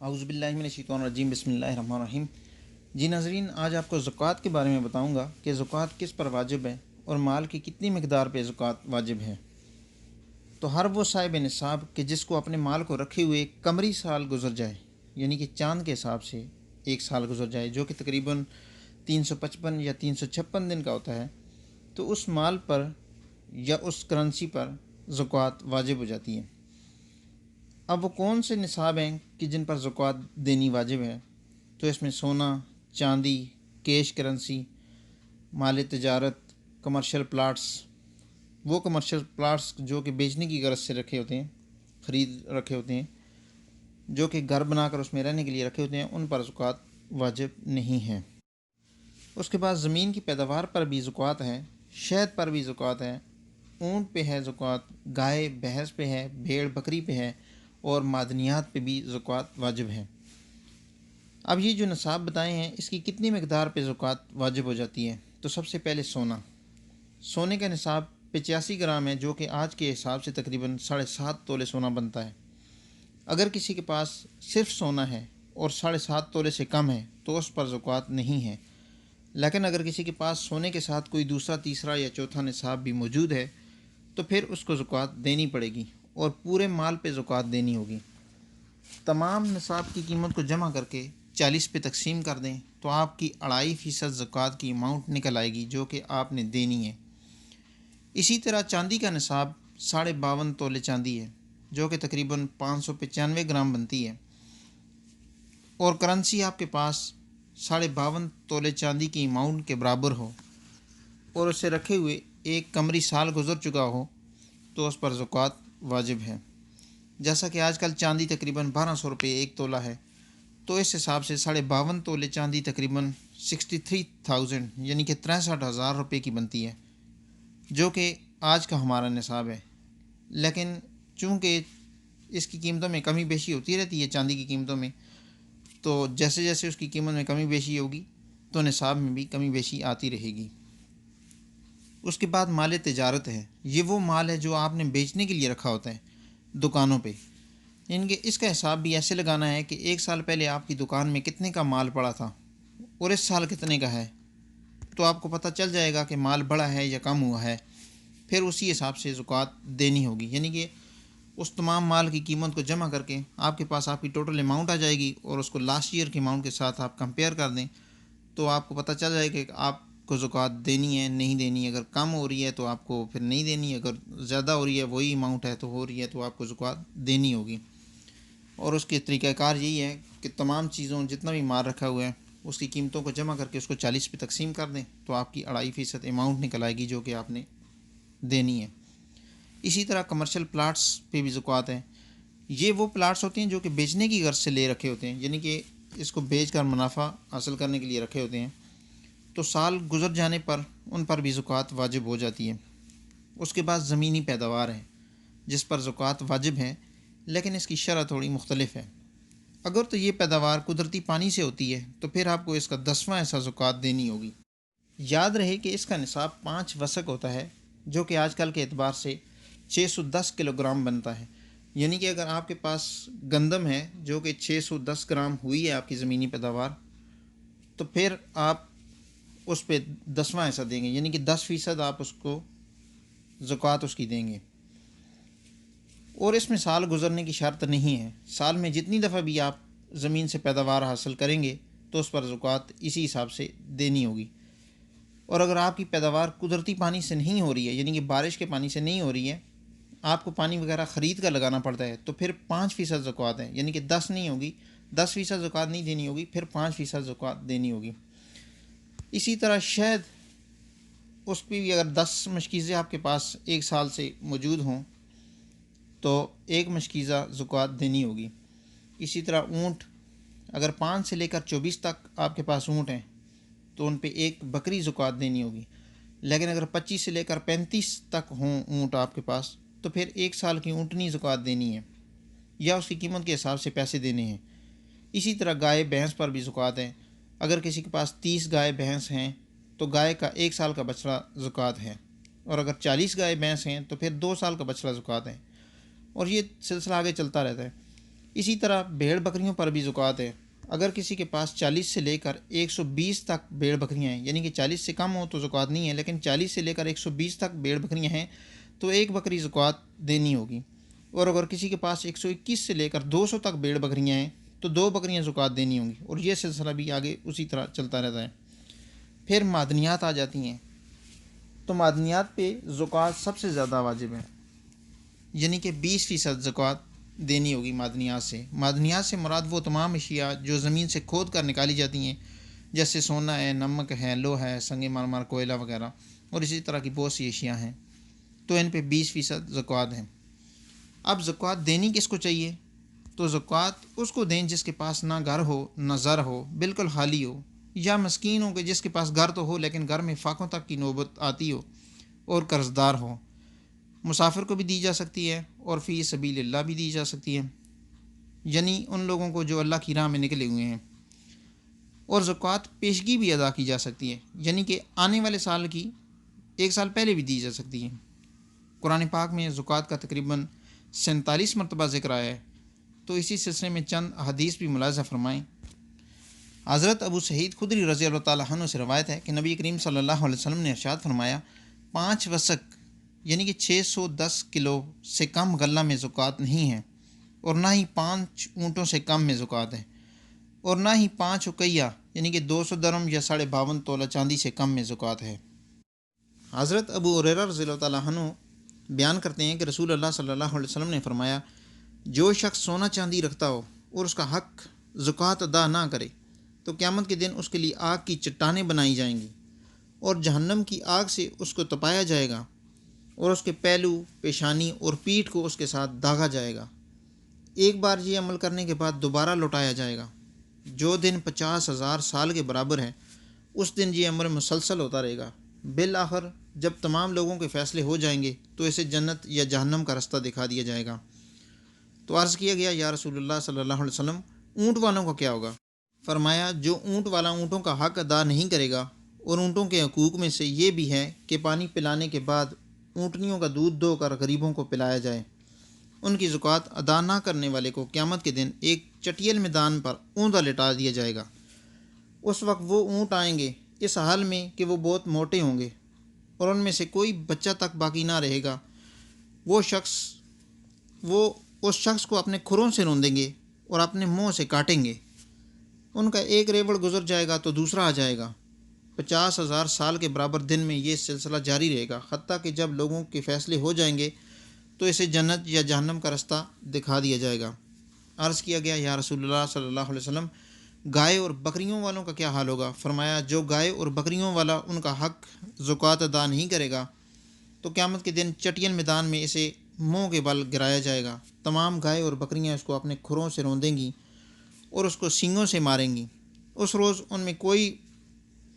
اعوذ باللہ من الشیطان الرجیم بسم اللہ الرحمن الرحیم۔ جی ناظرین، آج آپ کو زکوٰۃ کے بارے میں بتاؤں گا کہ زکوٰۃ کس پر واجب ہے اور مال کی کتنی مقدار پہ زکوٰۃ واجب ہے۔ تو ہر وہ صاحب نصاب کہ جس کو اپنے مال کو رکھے ہوئے قمری سال گزر جائے، یعنی کہ چاند کے حساب سے ایک سال گزر جائے، جو کہ تقریباً 355 یا 356 دن کا ہوتا ہے، تو اس مال پر یا اس کرنسی پر زکوٰۃ واجب ہو جاتی ہے۔ اب وہ کون سے نصاب ہیں کہ جن پر زکوٰۃ دینی واجب ہے؟ تو اس میں سونا، چاندی، کیش کرنسی، مال تجارت، کمرشل پلاٹس، وہ کمرشل پلاٹس جو کہ بیچنے کی غرض سے رکھے ہوتے ہیں، خرید رکھے ہوتے ہیں، جو کہ گھر بنا کر اس میں رہنے کے لیے رکھے ہوتے ہیں، ان پر زکوٰۃ واجب نہیں ہے۔ اس کے بعد زمین کی پیداوار پر بھی زکوٰۃ ہے، شہد پر بھی زکوٰۃ ہے، اونٹ پہ ہے زکوٰۃ، گائے بھینس پہ ہے، بھیڑ بکری پہ ہے، اور معدنیات پہ بھی زکوٰۃ واجب ہے۔ اب یہ جو نصاب بتائے ہیں، اس کی کتنی مقدار پہ زکوٰۃ واجب ہو جاتی ہے؟ تو سب سے پہلے سونے کا نصاب 85 گرام ہے، جو کہ آج کے حساب سے تقریباً 7.5 تولے سونا بنتا ہے۔ اگر کسی کے پاس صرف سونا ہے اور 7.5 تولے سے کم ہے تو اس پر زکوٰۃ نہیں ہے، لیکن اگر کسی کے پاس سونے کے ساتھ کوئی دوسرا، تیسرا یا چوتھا نصاب بھی موجود ہے تو پھر اس کو زکوٰۃ دینی پڑے گی اور پورے مال پہ زکوٰۃ دینی ہوگی۔ تمام نصاب کی قیمت کو جمع کر کے 40 پہ تقسیم کر دیں تو آپ کی 2.5% زکوٰۃ کی اماؤنٹ نکل آئے گی، جو کہ آپ نے دینی ہے۔ اسی طرح چاندی کا نصاب 52.5 تولے چاندی ہے، جو کہ تقریباً 595 گرام بنتی ہے، اور کرنسی آپ کے پاس 52.5 تولے چاندی کی اماؤنٹ کے برابر ہو اور اسے رکھے ہوئے ایک قمری سال گزر چکا ہو تو اس پر زکوٰۃ واجب ہے۔ جیسا کہ آج کل چاندی تقریباً 1200 روپے ایک تولہ ہے، تو اس حساب سے 52.5 تولے چاندی تقریباً 63,000 یعنی کہ 63,000 روپے کی بنتی ہے، جو کہ آج کا ہمارا نصاب ہے۔ لیکن چونکہ اس کی قیمتوں میں کمی بیشی ہوتی رہتی ہے، چاندی کی قیمتوں میں، تو جیسے جیسے اس کی قیمت میں کمی بیشی ہوگی تو نصاب میں بھی کمی بیشی آتی رہے گی۔ اس کے بعد مال تجارت ہے۔ یہ وہ مال ہے جو آپ نے بیچنے کے لیے رکھا ہوتا ہے دکانوں پہ، یعنی کہ اس کا حساب بھی ایسے لگانا ہے کہ ایک سال پہلے آپ کی دکان میں کتنے کا مال پڑا تھا اور اس سال کتنے کا ہے، تو آپ کو پتہ چل جائے گا کہ مال بڑا ہے یا کم ہوا ہے، پھر اسی حساب سے زکوٰۃ دینی ہوگی۔ یعنی کہ اس تمام مال کی قیمت کو جمع کر کے آپ کے پاس آپ کی ٹوٹل اماؤنٹ آ جائے گی، اور اس کو لاسٹ ایئر کی اماؤنٹ کے ساتھ آپ کمپیئر کر دیں تو آپ کو پتہ چل جائے گا کہ آپ کو زکوٰۃ دینی ہے نہیں دینی ہے۔ اگر کم ہو رہی ہے تو آپ کو پھر نہیں دینی، اگر زیادہ ہو رہی ہے، وہی اماؤنٹ ہے تو ہو رہی ہے، تو آپ کو زکوٰۃ دینی ہوگی۔ اور اس کے طریقہ کار یہی ہے کہ تمام چیزوں جتنا بھی مال رکھا ہوا ہے اس کی قیمتوں کو جمع کر کے اس کو 40 پہ تقسیم کر دیں تو آپ کی 2.5% اماؤنٹ نکل آئے گی، جو کہ آپ نے دینی ہے۔ اسی طرح کمرشل پلاٹس پہ بھی زکوٰۃ ہے۔ یہ وہ پلاٹس ہوتے ہیں جو کہ بیچنے کی غرض سے لے رکھے ہوتے ہیں، یعنی کہ اس کو بیچ کر منافع حاصل کرنے کے لیے رکھے ہوتے ہیں، تو سال گزر جانے پر ان پر بھی زکوٰۃ واجب ہو جاتی ہے۔ اس کے بعد زمینی پیداوار ہے جس پر زکوٰۃ واجب ہے، لیکن اس کی شرح تھوڑی مختلف ہے۔ اگر تو یہ پیداوار قدرتی پانی سے ہوتی ہے تو پھر آپ کو اس کا 10واں ایسا زکوٰۃ دینی ہوگی۔ یاد رہے کہ اس کا نصاب 5 وسق ہوتا ہے، جو کہ آج کل کے اعتبار سے 610 کلو گرام بنتا ہے۔ یعنی کہ اگر آپ کے پاس گندم ہے جو کہ 610 گرام ہوئی ہے آپ کی زمینی پیداوار، تو پھر آپ اس پہ 10واں ایسا دیں گے، یعنی کہ 10% آپ اس کو زکوٰۃ اس کی دیں گے۔ اور اس میں سال گزرنے کی شرط نہیں ہے، سال میں جتنی دفعہ بھی آپ زمین سے پیداوار حاصل کریں گے تو اس پر زکوٰۃ اسی حساب سے دینی ہوگی۔ اور اگر آپ کی پیداوار قدرتی پانی سے نہیں ہو رہی ہے، یعنی کہ بارش کے پانی سے نہیں ہو رہی ہے، آپ کو پانی وغیرہ خرید کر لگانا پڑتا ہے، تو پھر 5% زکوٰۃ ہے، یعنی کہ 10 نہیں ہوگی، 10% زکوٰۃ نہیں دینی ہوگی، پھر 5% زکوٰۃ دینی ہوگی۔ اسی طرح شہد، اس پہ بھی اگر 10 مشکیزیں آپ کے پاس ایک سال سے موجود ہوں تو 1 مشکیزہ زکوٰۃ دینی ہوگی۔ اسی طرح اونٹ، اگر 5 سے لے کر 24 تک آپ کے پاس اونٹ ہیں تو ان پہ 1 بکری زکوٰۃ دینی ہوگی، لیکن اگر 25 سے لے کر 35 تک ہوں اونٹ آپ کے پاس تو پھر 1 سال کی اونٹنی زکوٰۃ دینی ہے، یا اس کی قیمت کے حساب سے پیسے دینے ہیں۔ اسی طرح گائے بھینس پر بھی زکوٰۃ ہے۔ اگر کسی کے پاس 30 گائے بھینس ہیں تو گائے کا 1 سال کا بچڑا زکوٰۃ ہے، اور اگر 40 گائے بھینس ہیں تو پھر 2 سال کا بچڑا زکوٰۃ ہے، اور یہ سلسلہ آگے چلتا رہتا ہے۔ اسی طرح بھیڑ بکریوں پر بھی زکوٰۃ ہے۔ اگر کسی کے پاس 40 سے لے کر 120 تک بھیڑ بکریاں ہیں، یعنی کہ 40 سے کم ہو تو زکوٰۃ نہیں ہے، لیکن 40 سے لے کر 120 تک بھیڑ بکریاں ہیں تو ایک بکری زکوٰۃ دینی ہوگی۔ اور اگر کسی کے پاس 121 سے لے کر 200 تک بھیڑ بکریاں ہیں تو 2 بکریاں زکوٰۃ دینی ہوں گی، اور یہ سلسلہ بھی آگے اسی طرح چلتا رہتا ہے۔ پھر معدنیات آ جاتی ہیں، تو معدنیات پہ زکوٰۃ سب سے زیادہ واجب ہے، یعنی کہ 20% زکوٰۃ دینی ہوگی معدنیات سے۔ معدنیات سے مراد وہ تمام اشیاء جو زمین سے کھود کر نکالی جاتی ہیں، جیسے سونا ہے، نمک ہے، لوہا ہے، سنگ مرمر، کوئلہ وغیرہ، اور اسی طرح کی بہت سی اشیاء ہیں، تو ان پہ 20% زکوٰۃ ہے۔ اب زکوٰۃ دینی کس کو چاہیے؟ تو زکوٰۃ اس کو دیں جس کے پاس نہ گھر ہو، نہ زر ہو، بالکل خالی ہو، یا مسکین ہو کہ جس کے پاس گھر تو ہو لیکن گھر میں فاقوں تک کی نوبت آتی ہو، اور قرض دار ہو۔ مسافر کو بھی دی جا سکتی ہے اور فی سبیل اللہ بھی دی جا سکتی ہے، یعنی ان لوگوں کو جو اللہ کی راہ میں نکلے ہوئے ہیں۔ اور زکوٰۃ پیشگی بھی ادا کی جا سکتی ہے، یعنی کہ آنے والے سال کی 1 سال پہلے بھی دی جا سکتی ہے۔ قرآن پاک میں زکوٰۃ کا تقریباً 47 مرتبہ ذکر آیا ہے، تو اسی سلسلے میں چند حدیث بھی ملاحظہ فرمائیں۔ حضرت ابو سعید خدری رضی اللہ تعالیٰ عنہ سے روایت ہے کہ نبی کریم صلی اللہ علیہ وسلم نے ارشاد فرمایا، 5 وسق یعنی کہ 610 کلو سے کم غلہ میں زکوٰۃ نہیں ہے، اور نہ ہی 5 اونٹوں سے کم میں زکوٰۃ ہے، اور نہ ہی 5 اقیہ یعنی کہ 200 درم یا 52.5 تولہ چاندی سے کم میں زکوٰۃ ہے۔ حضرت ابو ہریرہ رضی اللہ تعالیٰ عنہ بیان کرتے ہیں کہ رسول اللہ صلی اللہ علیہ وسلم نے فرمایا، جو شخص سونا چاندی رکھتا ہو اور اس کا حق زکوٰۃ ادا نہ کرے تو قیامت کے دن اس کے لیے آگ کی چٹانیں بنائی جائیں گی، اور جہنم کی آگ سے اس کو تپایا جائے گا، اور اس کے پہلو، پیشانی اور پیٹھ کو اس کے ساتھ داغا جائے گا۔ ایک بار یہ عمل کرنے کے بعد دوبارہ لوٹایا جائے گا۔ جو دن 50,000 سال کے برابر ہے، اس دن یہ عمل مسلسل ہوتا رہے گا۔ بالآخر جب تمام لوگوں کے فیصلے ہو جائیں گے تو اسے جنت یا جہنم کا رستہ دکھا دیا جائے گا۔ تو عرض کیا گیا، یا رسول اللہ صلی اللہ علیہ وسلم، اونٹ والوں کا کیا ہوگا؟ فرمایا، جو اونٹ والا اونٹوں کا حق ادا نہیں کرے گا، اور اونٹوں کے حقوق میں سے یہ بھی ہے کہ پانی پلانے کے بعد اونٹنیوں کا دودھ دو کر غریبوں کو پلایا جائے۔ ان کی زکوٰۃ ادا نہ کرنے والے کو قیامت کے دن ایک چٹیل میدان پر اوندا لٹا دیا جائے گا۔ اس وقت وہ اونٹ آئیں گے اس حال میں کہ وہ بہت موٹے ہوں گے، اور ان میں سے کوئی بچہ تک باقی نہ رہے گا۔ وہ اس شخص کو اپنے کھروں سے روندیں گے اور اپنے منہ سے کاٹیں گے۔ ان کا ایک ریوڑ گزر جائے گا تو دوسرا آ جائے گا۔ 50,000 سال کے برابر دن میں یہ سلسلہ جاری رہے گا، حتیٰ کہ جب لوگوں کے فیصلے ہو جائیں گے تو اسے جنت یا جہنم کا رستہ دکھا دیا جائے گا۔ عرض کیا گیا، یا رسول اللہ صلی اللہ علیہ وسلم، گائے اور بکریوں والوں کا کیا حال ہوگا؟ فرمایا، جو گائے اور بکریوں والا ان کا حق زکوٰۃ ادا نہیں کرے گا تو قیامت کے دن چٹیل میدان میں اسے منہ کے بل گرایا جائے گا۔ تمام گائے اور بکریاں اس کو اپنے کھروں سے روندیں گی اور اس کو سینگوں سے ماریں گی۔ اس روز ان میں کوئی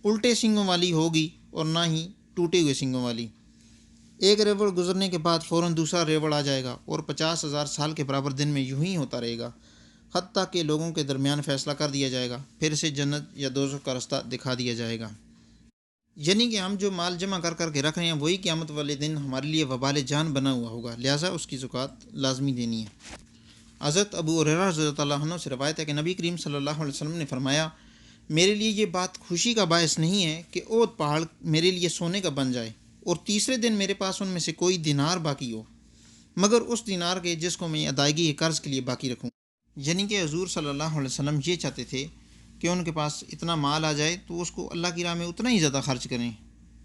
الٹے سینگوں والی ہوگی اور نہ ہی ٹوٹے ہوئے سینگوں والی۔ ایک ریوڑ گزرنے کے بعد فوراً دوسرا ریوڑ آ جائے گا، اور 50,000 سال کے برابر دن میں یوں ہی ہوتا رہے گا، حتیٰ کہ لوگوں کے درمیان فیصلہ کر دیا جائے گا، پھر اسے جنت یا دوزخ کا رستہ دکھا دیا جائے گا۔ یعنی کہ ہم جو مال جمع کر کر کے رکھ رہے ہیں وہی قیامت والے دن ہمارے لیے وبال جان بنا ہوا ہوگا، لہٰذا اس کی زکوٰۃ لازمی دینی ہے۔ حضرت ابو ہریرہ رضی اللہ عنہ سے روایت ہے کہ نبی کریم صلی اللہ علیہ وسلم نے فرمایا، میرے لیے یہ بات خوشی کا باعث نہیں ہے کہ احد پہاڑ میرے لیے سونے کا بن جائے، اور تیسرے دن میرے پاس ان میں سے کوئی دینار باقی ہو، مگر اس دینار کے جس کو میں ادائیگی قرض کے لیے باقی رکھوں۔ یعنی کہ حضور صلی اللہ علیہ وسلم یہ چاہتے تھے کہ ان کے پاس اتنا مال آ جائے تو اس کو اللہ کی راہ میں اتنا ہی زیادہ خرچ کریں،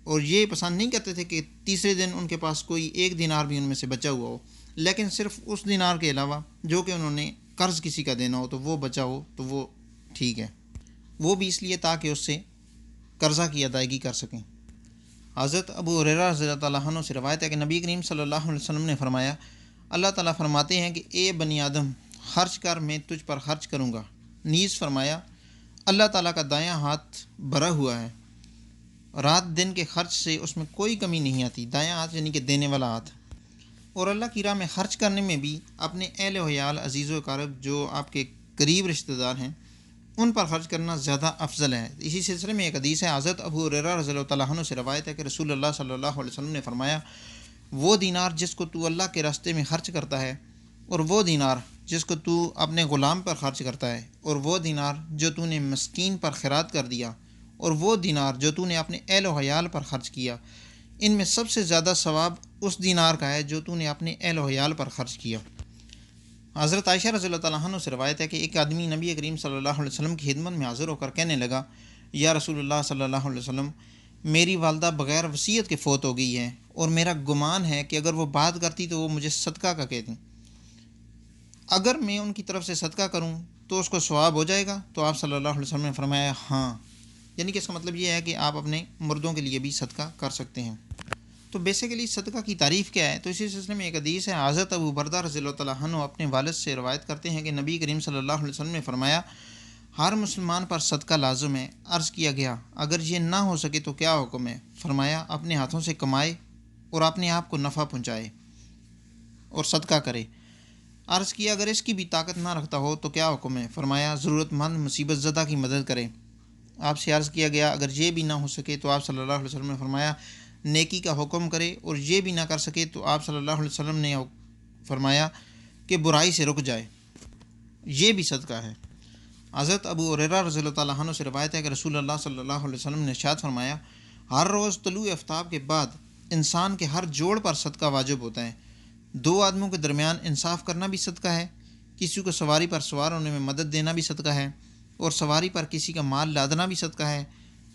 اور یہ پسند نہیں کرتے تھے کہ تیسرے دن ان کے پاس کوئی ایک دینار بھی ان میں سے بچا ہوا ہو، لیکن صرف اس دینار کے علاوہ جو کہ انہوں نے قرض کسی کا دینا ہو تو وہ بچا ہو تو وہ ٹھیک ہے، وہ بھی اس لیے تاکہ اس سے قرضہ کی ادائیگی کر سکیں۔ حضرت ابو ہریرہ رضی اللہ عنہ سے روایت ہے کہ نبی کریم صلی اللہ علیہ وسلم نے فرمایا، اللہ تعالیٰ فرماتے ہیں کہ اے بنی آدم، خرچ کر، میں تجھ پر خرچ کروں گا۔ نیز فرمایا، اللہ تعالیٰ کا دایاں ہاتھ بھرا ہوا ہے، رات دن کے خرچ سے اس میں کوئی کمی نہیں آتی۔ دایاں ہاتھ یعنی کہ دینے والا ہاتھ۔ اور اللہ کی راہ میں خرچ کرنے میں بھی اپنے اہل و عیال، عزیز و اقارب، جو آپ کے قریب رشتہ دار ہیں، ان پر خرچ کرنا زیادہ افضل ہے۔ اسی سلسلے میں ایک حدیث ہے، حضرت ابو ہریرہ رضی اللہ عنہ سے روایت ہے کہ رسول اللہ صلی اللہ علیہ وسلم نے فرمایا، وہ دینار جس کو تو اللہ کے راستے میں خرچ کرتا ہے، اور وہ دینار جس کو تو اپنے غلام پر خرچ کرتا ہے، اور وہ دینار جو تو نے مسکین پر خیرات کر دیا، اور وہ دینار جو تو نے اپنے اہل و عیال پر خرچ کیا، ان میں سب سے زیادہ ثواب اس دینار کا ہے جو تو نے اپنے اہل و عیال پر خرچ کیا۔ حضرت عائشہ رضی اللہ تعالیٰ عنہ سے روایت ہے کہ ایک آدمی نبی کریم صلی اللہ علیہ وسلم کی خدمت میں حاضر ہو کر کہنے لگا، یا رسول اللہ صلی اللہ علیہ وسلم، میری والدہ بغیر وصیت کے فوت ہو گئی ہے، اور میرا گمان ہے کہ اگر وہ بات کرتی تو وہ مجھے صدقہ کا کہتی، اگر میں ان کی طرف سے صدقہ کروں تو اس کو ثواب ہو جائے گا؟ تو آپ صلی اللہ علیہ وسلم نے فرمایا ہاں، یعنی کہ اس کا مطلب یہ ہے کہ آپ اپنے مردوں کے لیے بھی صدقہ کر سکتے ہیں۔ تو بیسیکلی صدقہ کی تعریف کیا ہے؟ تو اسی سلسلے میں ایک حدیث ہے، حضرت ابو بردہ رضی اللہ تعالیٰ عنہ اپنے والد سے روایت کرتے ہیں کہ نبی کریم صلی اللہ علیہ وسلم نے فرمایا، ہر مسلمان پر صدقہ لازم ہے۔ عرض کیا گیا، اگر یہ نہ ہو سکے تو کیا حکم ہے؟ فرمایا، اپنے ہاتھوں سے کمائے اور اپنے آپ کو نفع پہنچائے اور صدقہ کرے۔ عرض کیا، اگر اس کی بھی طاقت نہ رکھتا ہو تو کیا حکم ہے؟ فرمایا، ضرورت مند مصیبت زدہ کی مدد کرے۔ آپ سے عرض کیا گیا، اگر یہ بھی نہ ہو سکے تو آپ صلی اللہ علیہ وسلم نے فرمایا، نیکی کا حکم کرے، اور یہ بھی نہ کر سکے تو آپ صلی اللہ علیہ وسلم نے فرمایا کہ برائی سے رک جائے، یہ بھی صدقہ ہے۔ حضرت ابو ہریرہ رضی اللہ تعالیٰ عنہ سے روایت ہے کہ رسول اللہ صلی اللہ علیہ وسلم نے ارشاد فرمایا، ہر روز طلوع آفتاب کے بعد انسان کے ہر جوڑ پر صدقہ واجب ہوتا ہے۔ دو آدمیوں کے درمیان انصاف کرنا بھی صدقہ ہے، کسی کو سواری پر سوار ہونے میں مدد دینا بھی صدقہ ہے، اور سواری پر کسی کا مال لادنا بھی صدقہ ہے،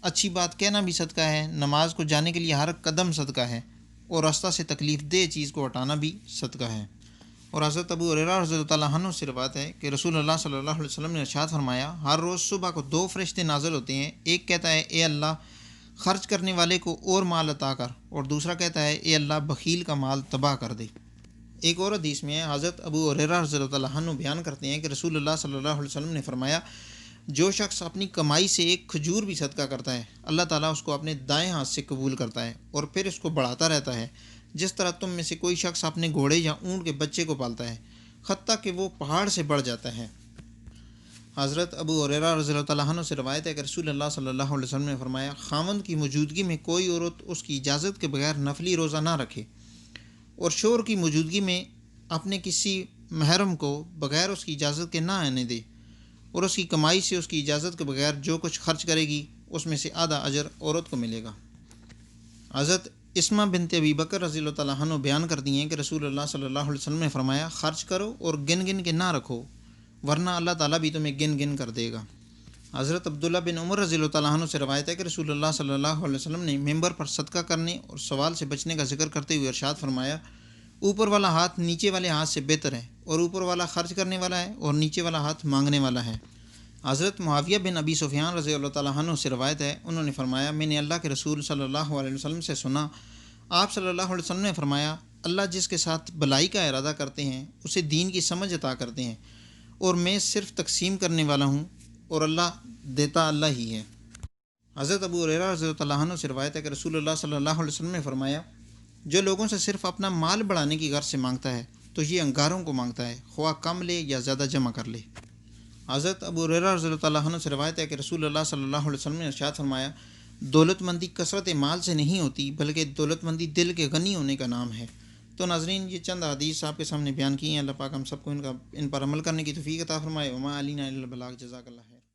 اچھی بات کہنا بھی صدقہ ہے، نماز کو جانے کے لیے ہر قدم صدقہ ہے، اور راستہ سے تکلیف دہ چیز کو ہٹانا بھی صدقہ ہے۔ اور حضرت ابو ہریرہ رضی اللہ تعالیٰ عنہ سے روایت ہے کہ رسول اللہ صلی اللہ علیہ وسلم نے ارشاد فرمایا، ہر روز صبح کو دو فرشتے نازل ہوتے ہیں، ایک کہتا ہے اے اللہ خرچ کرنے والے کو اور مال عطا کر، اور دوسرا کہتا ہے اے اللہ بخیل کا مال تباہ کر دے۔ ایک اور حدیث میں حضرت ابو ہریرہ رضی اللہ تعالیٰ عنہ بیان کرتے ہیں کہ رسول اللہ صلی اللہ علیہ وسلم نے فرمایا، جو شخص اپنی کمائی سے ایک کھجور بھی صدقہ کرتا ہے، اللہ تعالیٰ اس کو اپنے دائیں ہاتھ سے قبول کرتا ہے اور پھر اس کو بڑھاتا رہتا ہے، جس طرح تم میں سے کوئی شخص اپنے گھوڑے یا اونٹ کے بچے کو پالتا ہے، حتیٰ کہ وہ پہاڑ سے بڑھ جاتا ہے۔ حضرت ابو ہریرہ رضی اللہ تعالیٰ عنہ سے روایت ہے کہ رسول اللہ صلی اللہ علیہ وسلم نے فرمایا، خاوند کی موجودگی میں کوئی عورت اس کی اجازت کے بغیر نفلی روزہ نہ رکھے، اور شوہر کی موجودگی میں اپنے کسی محرم کو بغیر اس کی اجازت کے نہ آنے دے، اور اس کی کمائی سے اس کی اجازت کے بغیر جو کچھ خرچ کرے گی اس میں سے آدھا اجر عورت کو ملے گا۔ حضرت اسمہ بنت ابی بکر رضی اللہ تعالیٰ عنہ بیان کرتی ہیں کہ رسول اللہ صلی اللہ علیہ وسلم نے فرمایا، خرچ کرو اور گن گن کے نہ رکھو، ورنہ اللہ تعالیٰ بھی تمہیں گن گن کر دے گا۔ حضرت عبداللہ بن عمر رضی اللہ تعالیٰ عنہ سے روایت ہے کہ رسول اللہ صلی اللہ علیہ وسلم نے ممبر پر صدقہ کرنے اور سوال سے بچنے کا ذکر کرتے ہوئے ارشاد فرمایا، اوپر والا ہاتھ نیچے والے ہاتھ سے بہتر ہے، اور اوپر والا خرچ کرنے والا ہے اور نیچے والا ہاتھ مانگنے والا ہے۔ حضرت معاویہ بن ابی سفیان رضی اللہ تعالیٰ عنہ سے روایت ہے، انہوں نے فرمایا، میں نے اللہ کے رسول صلی اللہ علیہ وسلم سے سنا، آپ صلی اللہ علیہ وسلم نے فرمایا، اللہ جس کے ساتھ بھلائی کا ارادہ کرتے ہیں اسے دین کی سمجھ عطا کرتے ہیں، اور میں صرف تقسیم کرنے والا ہوں، اور اللہ دیتا اللہ ہی ہے۔ حضرت ابو ہریرہ رضی اللہ عنہ سے روایت ہے کہ رسول اللہ صلی اللہ علیہ وسلم نے فرمایا، جو لوگوں سے صرف اپنا مال بڑھانے کی غرض سے مانگتا ہے تو یہ انگاروں کو مانگتا ہے، خواہ کم لے یا زیادہ جمع کر لے۔ حضرت ابو ہریرہ رضی اللہ عنہ سے روایت ہے کہ رسول اللہ صلی اللہ علیہ وسلم نے ارشاد فرمایا، دولت مندی کثرت مال سے نہیں ہوتی بلکہ دولت مندی دل کے غنی ہونے کا نام ہے۔ تو ناظرین، یہ چند حدیث آپ کے سامنے بیان کی ہیں، اللہ پاک ہم سب کو ان پر عمل کرنے کی توفیق عطا فرمائے۔ وما علینا الا البلاغ، جزاک اللہ خیر۔